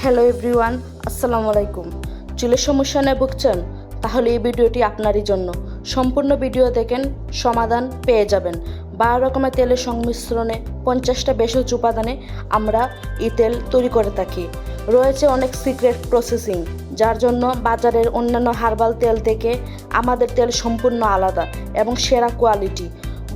Hello everyone, আসসালামু আলাইকুম। চুলের সমস্যা নিয়ে ভুগছেন? তাহলে এই ভিডিওটি আপনারই জন্য। সম্পূর্ণ ভিডিও দেখেন, সমাধান পেয়ে যাবেন। 12 রকমের তেলের সংমিশ্রণে 50টা ভেষজ উপাদানে আমরা এই তেল তৈরি করে থাকি। রয়েছে অনেক সিক্রেট প্রসেসিং, যার জন্য বাজারের অন্যান্য হার্বাল তেল থেকে আমাদের তেল সম্পূর্ণ আলাদা এবং সেরা কোয়ালিটি।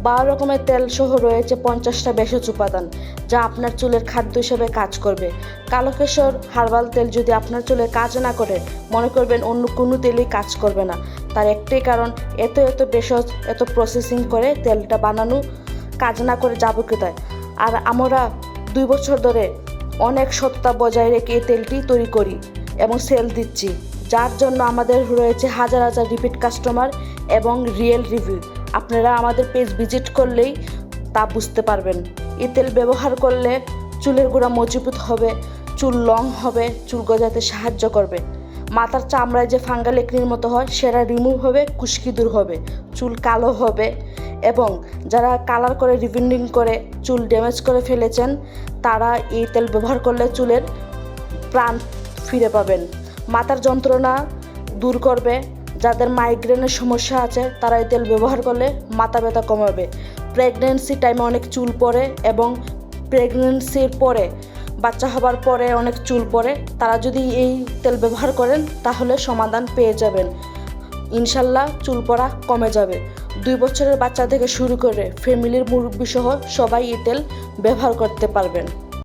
12 রকমের তেল সহ রয়েছে 50টা ভেষজ উপাদান, যা আপনার চুলের খাদ্য হিসেবে কাজ করবে। কালকেশর হার্বাল তেল যদি আপনার চুলে কাজ না করে, মনে করবেন অন্য কোনো তেলই কাজ করবে না। তার একটাই কারণ, এত ভেষজ, এত প্রসেসিং করে তেলটা বানানো, কাজ না করে যাবে কোথায়। আর আমরা 2 বছর ধরে অনেক সত্তা বজায় রেখে এই তেলটি তৈরি করি এবং সেল দিচ্ছি, যার জন্য আমাদের রয়েছে হাজার হাজার রিপিট কাস্টমার এবং রিয়েল রিভিউ। আপনারা আমাদের পেজ ভিজিট করলেই তা বুঝতে পারবেন। এই তেল ব্যবহার করলে চুলের গোড়া মজবুত হবে, চুল লং হবে, চুল গজাতে সাহায্য করবে। মাথার চামড়ায় যে ফাঙ্গাল একনির মতো হয় সেটা রিমুভ হবে, খুশকি দূর হবে, চুল কালো হবে। এবং যারা কালার করে রিবিন্ডিং করে চুল ড্যামেজ করে ফেলেছেন, তারা এই তেল ব্যবহার করলে চুলের প্রাণ ফিরে পাবেন। মাথার যন্ত্রণা দূর করবে। যাদের মাইগ্রেনের সমস্যা আছে, তারা এই তেল ব্যবহার করলে মাথা ব্যথা কমাবে। প্রেগনেন্সি টাইমে অনেক চুল পড়ে এবং প্রেগনেন্সির পরে, বাচ্চা হবার পরে অনেক চুল পড়ে, তারা যদি এই তেল ব্যবহার করেন তাহলে সমাধান পেয়ে যাবেন। ইনশাল্লাহ চুল পড়া কমে যাবে। 2 বছরের বাচ্চা থেকে শুরু করে ফ্যামিলির মুরব্বি সহ সবাই এই তেল ব্যবহার করতে পারবেন।